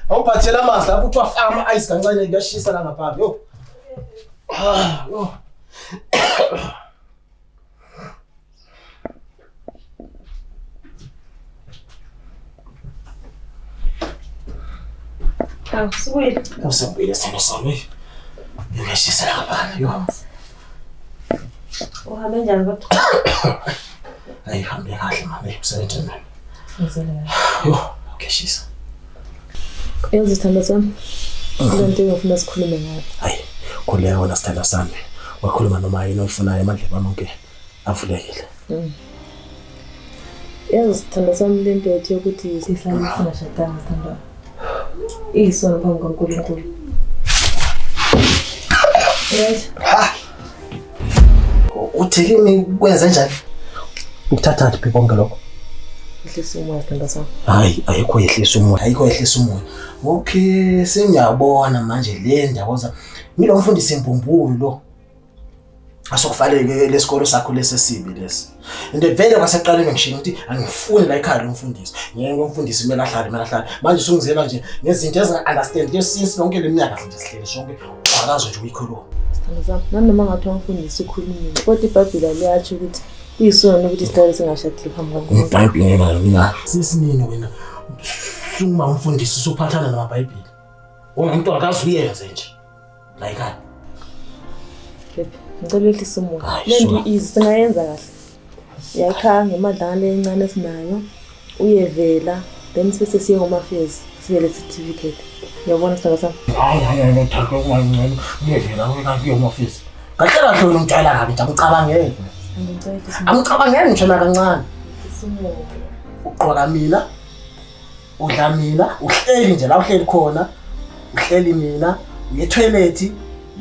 Awuphathela amanzi lapho uthi wafaka ama-ice kancane kuyashisa la ngaphandle. Yo. Yo. Sibuyile. Usibuyile sithando sami. Uyashisa la ngaphandle. Yo. Uhambe njani kodwa? Hayi hambe kahle mama, usebenza nami. Ngizele. Yo, ukeshisa. Yenza isithando sami. Lento engifuna sikhulume ngayo. Hayi, khuleka wena sithando sami. Wakhuluma noma yini oyifunayo amandla bami onke avulekile. Yenza isithando sami lento ethi ukuthi sihlale singashadanga sithando. Iyisono phambi kaNkulunkulu. Yes. Uthekini kwenza njani? Ukuthatha phi konke lokho? Ihlisa umoya sithando sami. Hayi, ayikho yehlisa umoya, ayikho yehlisa umoya. Okay, sengiyabona manje le ndawoza. Ngilo mfundisi impumpulu lo. Asokufanele lesikolo sakho lesesibi lesi. Into vele kwaseqaleni ngishilo ukuthi angifuni la ekhaya lo mfundisi. Ngeke umfundisi kumele ahlale. Manje usungizela nje ngezinto ezinga-understand ngesinsi lonke leminyaka nje sihlele sonke. Akazo nje uyikhuluma. Sithando sami, nanoma ngathi umfundisi ukhulumile, kodwa iBhayibheli liyathi ukuthi iyisono ukuthi sihlale singashadile phambi kaNkulunkulu. iBhayibheli ngina sisinini wena. Suma umfundisi usuphathana namaBhayibheli. Umuntu akazi uyenze nje. La ekhaya. Ngicela uyehlisa umoya. Lento izi singayenza kahle. Yakha ngemadlana encane esinayo, uyevela, then bese siye ngomafezi, sibe le certificate. Uyabona sithando sami? Hayi, ngithanda ukungangcono. Uyevela kuyo ngomafezi. Kahle kahle wena umtshela kabi, ngicabangele. Angicabangeli ngisho nakancane. Uqoka mina, udla mina, uhleli nje la uhleli khona, uhleli mina, uyetoilet,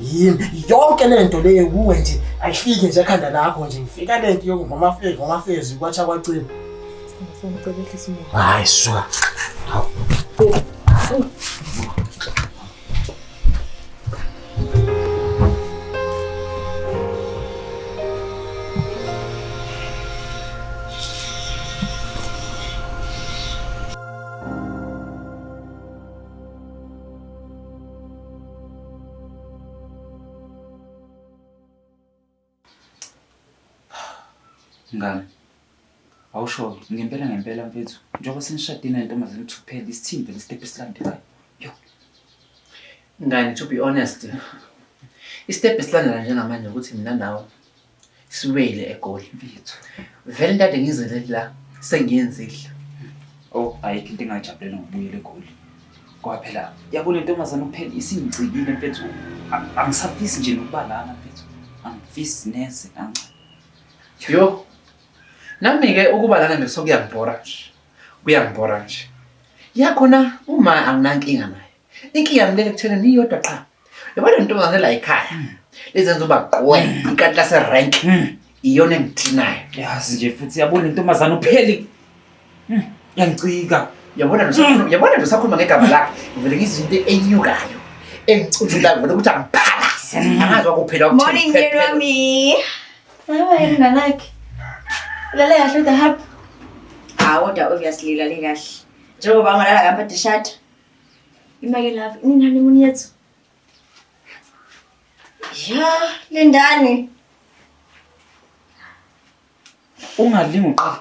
yimi yonke lento leyo kuwe nje ayifike nje ekhanda lakho nje ifika lento ngomafezi kwacha kwacina. Ngicela uyehlisa umoya. Hayi suka. Ngani? Awusho ngempela mfethu. Njengoba senishadile nentombazane ukuthi kuphela isithimbe lesitep esilandelayo. Yo. Ngani, to be honest, istep esilandela njengamanje ukuthi mina nawe siwele eGoli mfethu. Vele into ade ngizele la sengiyenzile. Oh, ayikho into engajabulela ngobuyela eGoli. Ngoba phela yabona intombazane kuphela isingcikile mfethu. Angisafisi nje nokubalana mfethu. Angifisi neze kancane. Yo. Nami-ke ukuba lana besokuyangibhora nje. Kuyangibhora nje. Yakhona uma anginankinga naye. Inkinga yami ekutheni iyodwa qha. Yabona intombazane la ekhaya. Lezenza uba gqwe ikati lase rank. Iyona engithinayo. Yazi nje futhi yabona intombazane upheli. Yangicika. Yabona usakhuluma ngegama lakhe. Ngivele ngizinto enyukayo. Engicuthulayo vele ukuthi angiphalase. Angazi wakuphela ukuthi. Morning Yerami. Hayi nganakhe. Lale kahle the hub. Kodwa obviously lale kahle. Njengoba ngalala ngapha dishata. Imake love inani muni yethu. Ya, Lindani. Ungalingi uqala.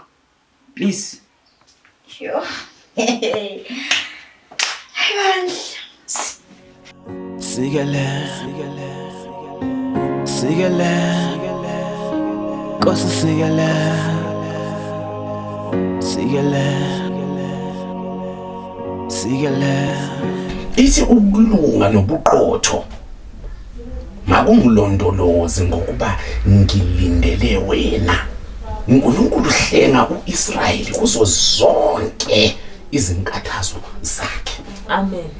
Please. Yo. Hey man. Sigale. Cosa sigale. Ithi ukulunga nobuqotho makungilondoloze ngokuba ngilindele wena. uNkulunkulu uhlenga uIsrayeli kuzo zonke izinkathazo zakhe. Amen.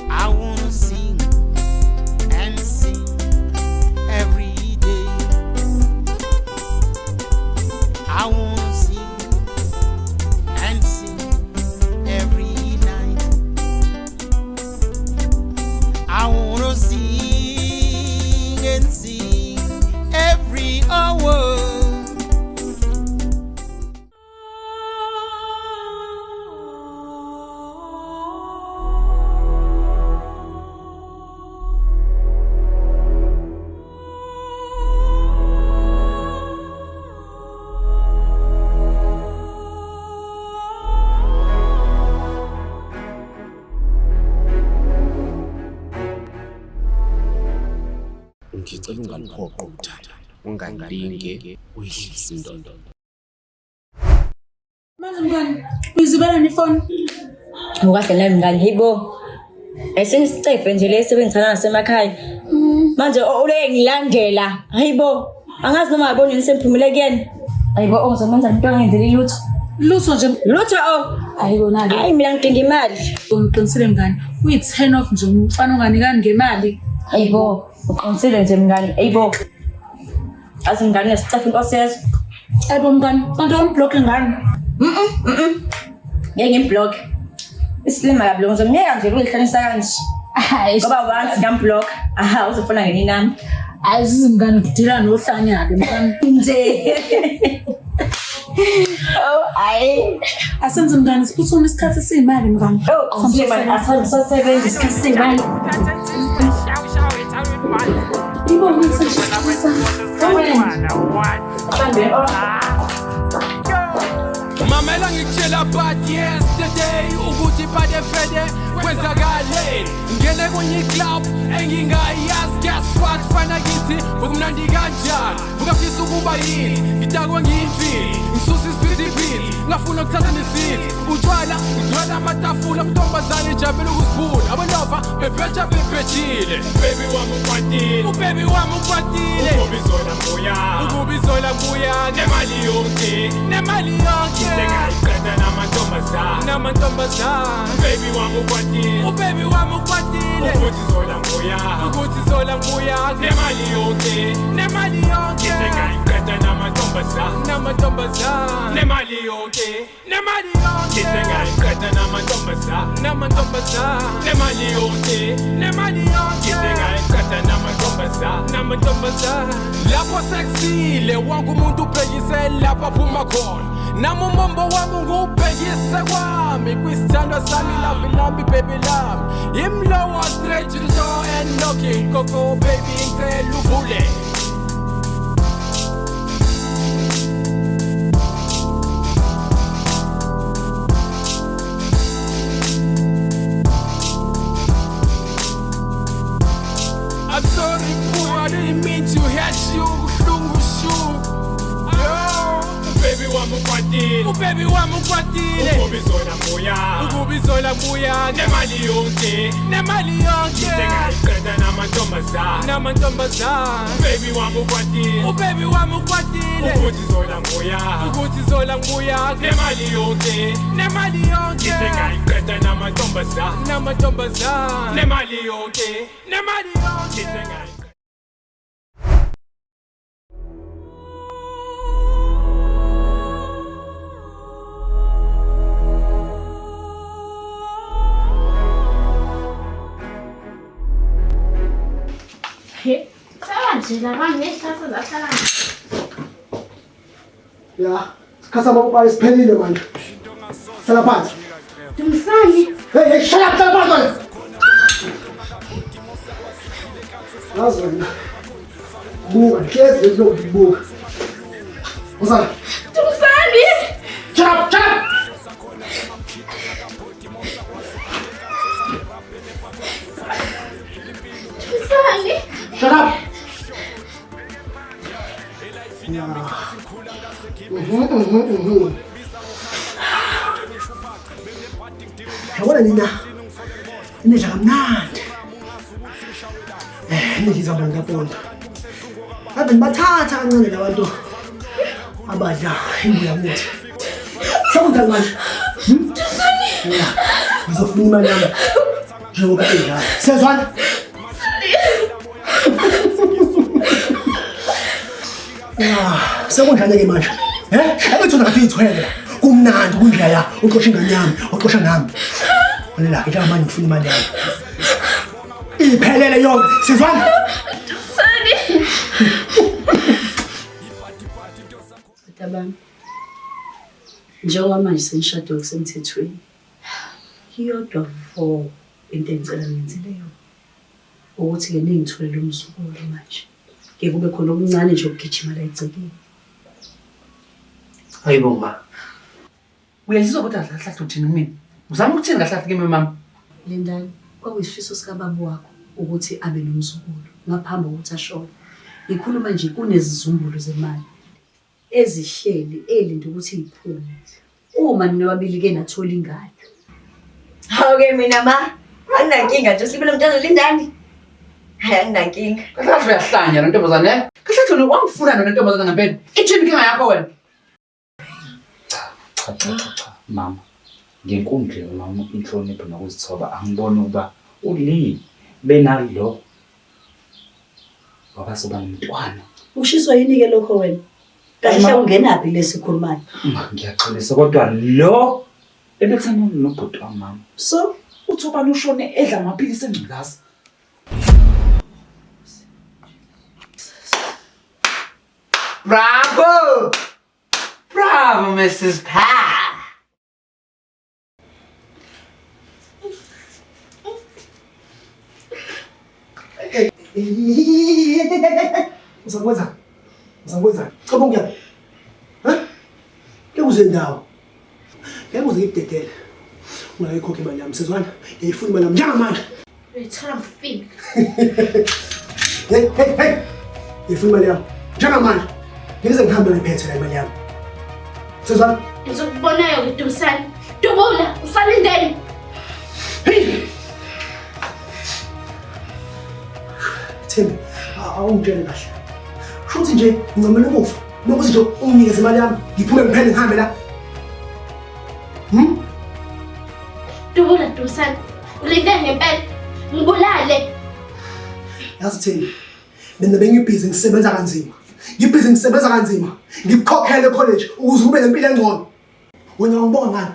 I wanna sing and sing every day. I wanna sing and sing every night. I wanna sing and sing every hour. Ngicela ungaliphoqa uthanda, ungangilinge uyihlise indondo. Manje mngani, uyizibela nifoni? Ukahle nami mngani, hibo. Esengisicefe nje lesebenzisana nasemakhaya. Manje ule ngilandela. Hayibo. Angazi noma yabona nisemphumile kuyena. Hayibo ongizomenza into angenzeli lutho. Lutho nje. Lutho oh. Ayibona ke. Hayi mina ngidinga imali. Ngiqinisile mngani. Uyi-10 off nje umfana unganikani ngemali. Hayibo. Uqinisile nje mngani. Hayibo. Azi mngani nesicefe inkosi yezo. Hayibo mngani. Kanti unblock ngani? Ngeke ngimblock. Isilima kablo ngizomnyeka nje ukuyihlanisa kanje. Hayi ngoba once ngamblock aha uzofuna ngeni nami. Ayizi mngani ngidila nohlanya ke mngani nje. Oh ayi asenze mngani siphuthuma isikhathi semali mngani. Oh manje asasebenza isikhathi semali. Ibo ngisashisa. Mamela ngikutshela but yesterday ukuthi bade fede kwenzakale ngene kwenye club engingayazi guess what fana kithi ukumnandi kanjani ukafisa ukuba yini ngidakwa ngiyimfili ngisusa isiphithi ngafuna ukuthatha nesithi utshwala amatafula mntombazane ijabule ukusiphula abantova bebheja bebhejile baby wami ukwatile ukubizola mbuya nemali yonke Sengayiqeda namantombazane baby wami ukwatile ukuthi zola mbuya nemali yonke Sengayiqeda namantombazane nemali yonke Sengayiqeda namantombazane nemali yonke Sengayiqeda namantombazane lapho sexile wangu umuntu ubhekise lapha phuma khona nami umombo wami ngubhekise kwami kwisithandwa sami love lami baby lami imlowo straight to the door and knocking koko baby ngicela uvule I'm sorry boo, I didn't mean to hurt you Baby wami ukwatile ukubizola mbuya nemali yonke Sengayiqeda namantombazane baby wami ukwatile ukuthi zola mbuya nemali yonke Sengayiqeda namantombazane nemali yonke Ya, sikhathi amabopala siphelile manje. Sala phansi. Dumsani. Hey, shut up, sala phansi. Yazi wena. Buka, hlezi lokubuka. Usana. Dumsani. Shut up. Dumsani. Shut up. Yabona nina inedla kamnandi nidliza abantu kaponda Ave bathatha kancane labantu abadla imbuya muthi. Sawunjani manje? Ya. Ngizofuna imali yami. Njengoba edla. Siyazwana? Sekunjani ke manje? Ebethuna ngathi ithwele. Kumnandi kundlela la. Uxosha ingane yami, uxosha nami. Olela ke njengamanje ngifuna imali yami. Iphelele yonke. Siyazwana? Tabang. Njengoba manje senishade okusemthethweni. Iyodwa for into engicela ngenzileyo. Ukuthi ke ningitholele umzukulu manje. Ke kube khona okuncane nje ukugijima la egcekeni. Hayibo ma. Uyazizwa ukuthi ahlahle uthini mina? Uzama ukuthini kahlahle kimi mama? Lendani kwakuyisifiso sika baba wakho ukuthi abe nomzukulu ngaphambi kokuthi ashone. Ngikhuluma nje kunezizumbulo zemali ezihleli elinde ukuthi iphume. Uma ninobabili ke nathola ingane. Okay mina ma, anginankinga nje sibele umntwana Lindani. Hayi anginankinga. Kahle uyahlanya lo ntombazane. Kahle wena wangifuna lo ntombazane ngempela. Ithini inkinga yakho wena? Cha. Mama. Ngenkundla mama inhlonipho nokuzithoba angiboni ukuba uli benalo wabasoba nomntwana. Ushiswa yini ke lokho wena? Kahle ungenapi lesikhulumayo? Ngiyaxolisa kodwa lo ebethana nobhuti wami mama. So uthi ubani ushone edla amaphilisi engculaza. Bravo! Bravo, Mrs. Pa! Uzakwenza? Cha bonke. Ke uzendawo. Ke uzikudedela. Ungayikhokha imali yami sezwana. Ngiyifuna imali yami njengamanje. Uyithola mfika. Hey. Ngiyifuna imali yami njengamanje. Ngize ngihambe ngiphethe la imali yami. Sezwana? Ngizokubonayo ngidumsana. Dubula, ufale indeni. Thembi, awungitshele kahle. Shuthi nje ngicamela ukufa. Nokuthi nje unginikeze imali yami, ngiphume ngiphele ngihambe la. Dubula, dumsana. Ulinde ngempela. Ngibulale. Yazi Thembi, mina bengibhizi ngisebenza kanzima. Ngikukhokhele college ukuze ube nempilo engcono. Wena ngibonga ngani?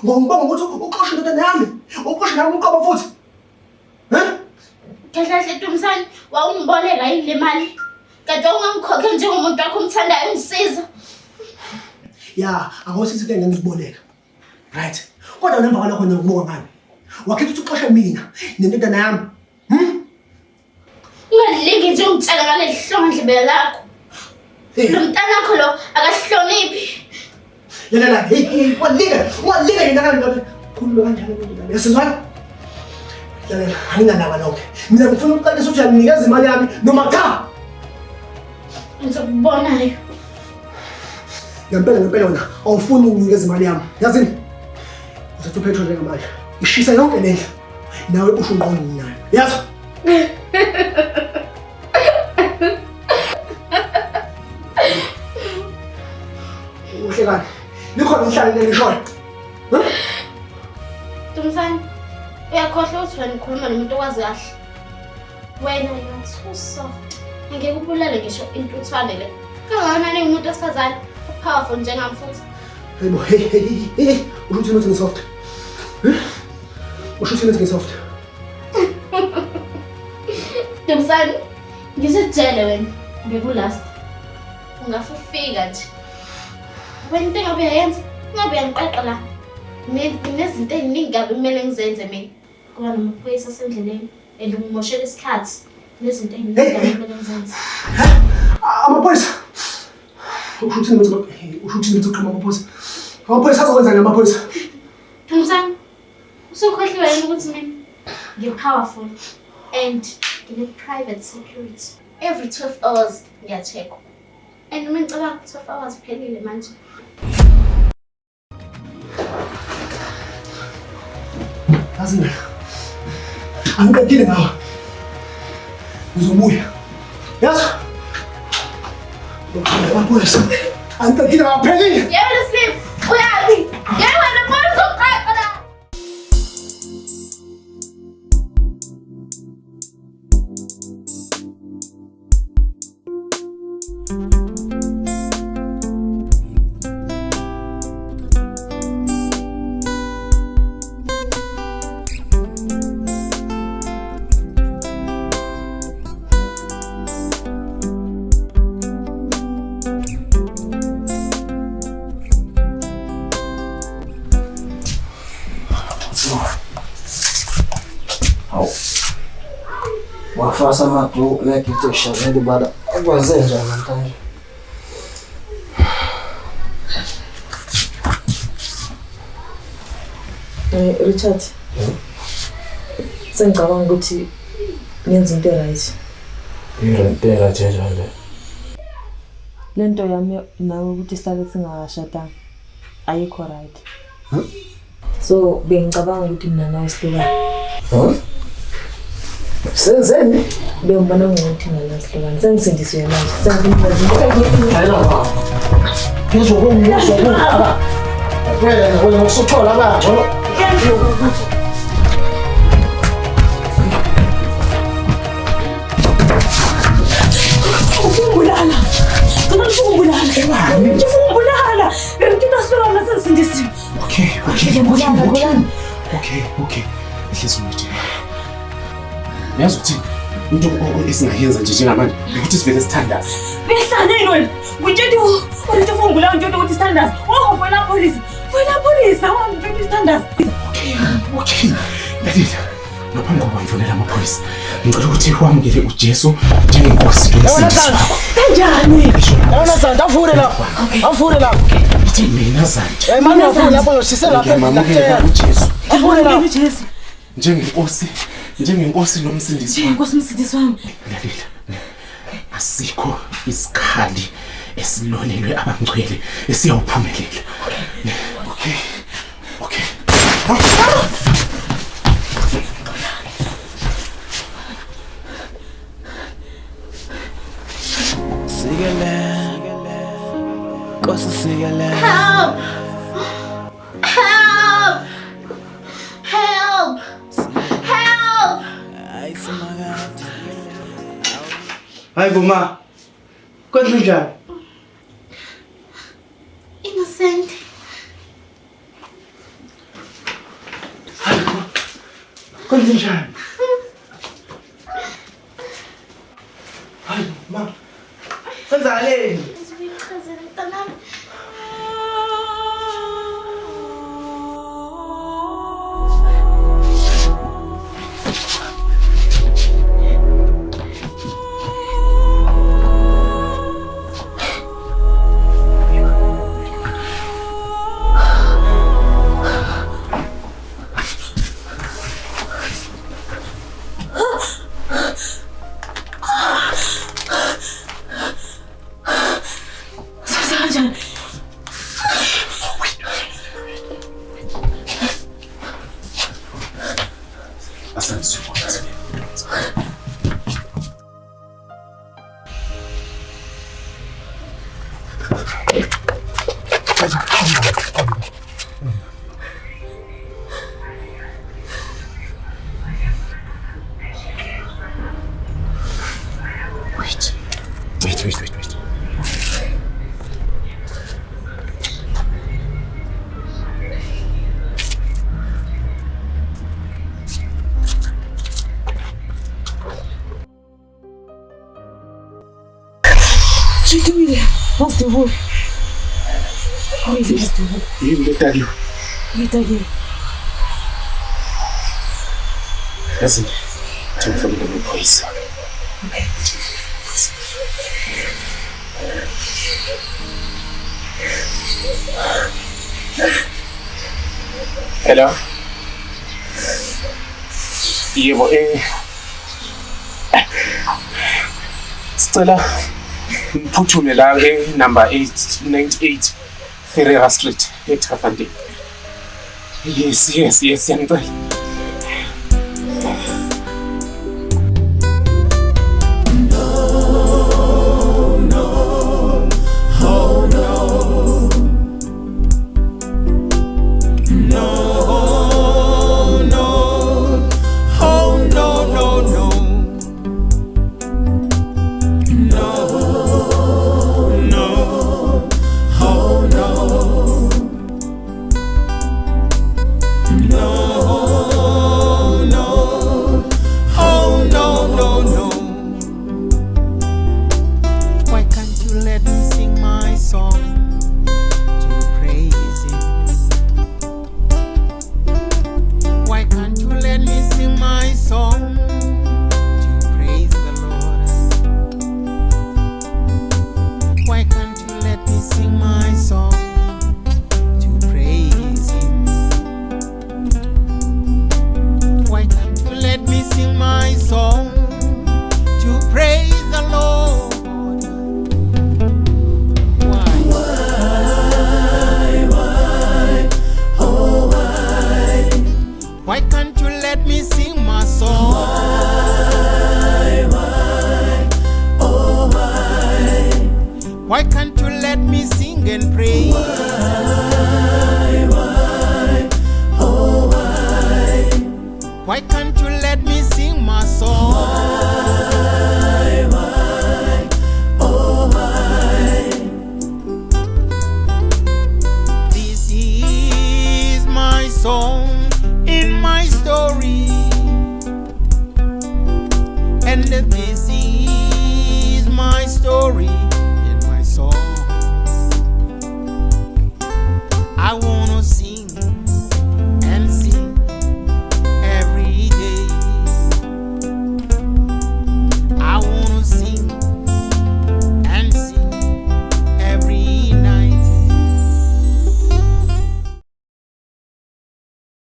Ngibonga ukuthi uqoshe into yami. Uqoshe nami uqobo futhi. Kahle dumsana, wawungiboleka yini le mali? Kanti ungangikhokhe njengomuntu wakho umthandayo ungisiza. Ya, awusithi ke ngikuboleka. Right. Kodwa ngemva kwalokho ngibonga ngani? Wakhetha ukuthi uqoshe mina nentandane yami. Ungalingi nje ungitshela ngale hlongandlebe lakho. Lo mntana wakho lo akahloniphi. Lalela, walinga yena kanjani? Khuluma kanjani kodwa? Yasizwana? Lalela, anginganaba lokho. Mina ngifuna ukuqalisa ukuthi anginikeze imali yami noma cha. Ngizokubonayo. Ngempela wena awufuni unginikeze imali yami. Yazini? Uzathu petrol njengamanje. Ishisa yonke lendlu. Nawe usho ungqondo nayo. Yazi? Uhlekani? Likhona ngihlale ngishoyo. Dumsana, uyakhohlwa ukuthi wena ukhuluma nomuntu okwazi kahle. Wena you're too soft. Ngeke ubulale ngisho intuthwane le. Kangakanani umuntu wesifazane powerful njengami futhi. Hayibo, usho ukuthi ngisoft. Usho ukuthi ngisoft. Dumsana, ngisejele wena. Ngikulast. Ungafufika nje. Wena into engabe uyayenza, ngabe uyangiqaqa la. Nezinto eziningi ngabe kumele ngizenze mina. Kuba nomaphoyisa asendleleni, ngimoshela isikhathi. Nezinto eziningi ngabe kumele ngizenze. Amaphoyisa. Usho ukuthi ngizoqhama amaphoyisa. Amaphoyisa azokwenza ngamaphoyisa. Dumsana, usukhohliwe yini ukuthi mina ngi-powerful and ngine-private security. Every 12 hours ngiya-check-wa. And mina ngicabanga 12 hours phelile manje. Yazi mina, angiqedile ngawe. uzobuya. Yazi? Amaphoyisa. Antakile abaphelile. Yebo Slim. Uyazi. Yebo wena manje uzoqaqa la. Wafasa matu nakitosha zaidi baada wazenja namtani. Richard. Sengicabanga ukuthi ngenza into right. Irentera tshejale. Lento yami nawe ukuthi sihlale singashadanga ayikho right. So bengicabanga ukuthi mina nawe sihlukane. Senzeni? Bengibona ukuthi mina nawe sihlukane. Sengisindisiwe manje. Sengibona hayiwa. Ngizokwenza aba. Wena usuthola kanjalo. Ufungulala. Kana ufungulala. Ufungulala. Ngicela sihlukane sensindisiwe. Okay. Ihlezi umuthi. Yazi ukuthi into esingayenza nje njengamanje ukuthi sivele sithandaze. Behlaneni wena. Ngitshela ukuthi ufungulala ngitshela ukuthi sithandaze. Wongofela police. Wena police awangitshela sithandaze. Okay. Lalela. Ngaphambi kokuba ngivonele amaphoyisa. Ngicela ukuthi wamukele uJesu njengenkosi nomsindisi wakho. Kanjani? Yabona Zanda avule la. Avule la. Ithi mina Zanda. Mama avule lapho ngoshisela lapha ngiyamukela uJesu. Avule la. uJesu. Njengenkosi nomsindisi wakho. Njengenkosi nomsindisi wami. Lalela. Asikho isikhali esilolelwe abangcwele esiyawuphumelela. Okay. Help! Hayi Boma. Kwenza njani? Innocent. Kwenza njani? Hayi ma. Kwenzaleni? Ngizichazele mntanami. Wait. What's the wood? How is it? Let you. Listen, don't forget the voice. Okay. Hello? Yebo, Stella, ngiphuthume la number 898 Ferreira Street, eTrafalgar. Yes, ngiyacela. my song to praise Him? Why can't you let me sing my song to praise the Lord? Why can't you let me sing my song to praise Him? Why can't you let me sing my song to praise the Lord? Why can't you let me sing my song? Why can't you let me sing and pray? Why can't you let me sing my song?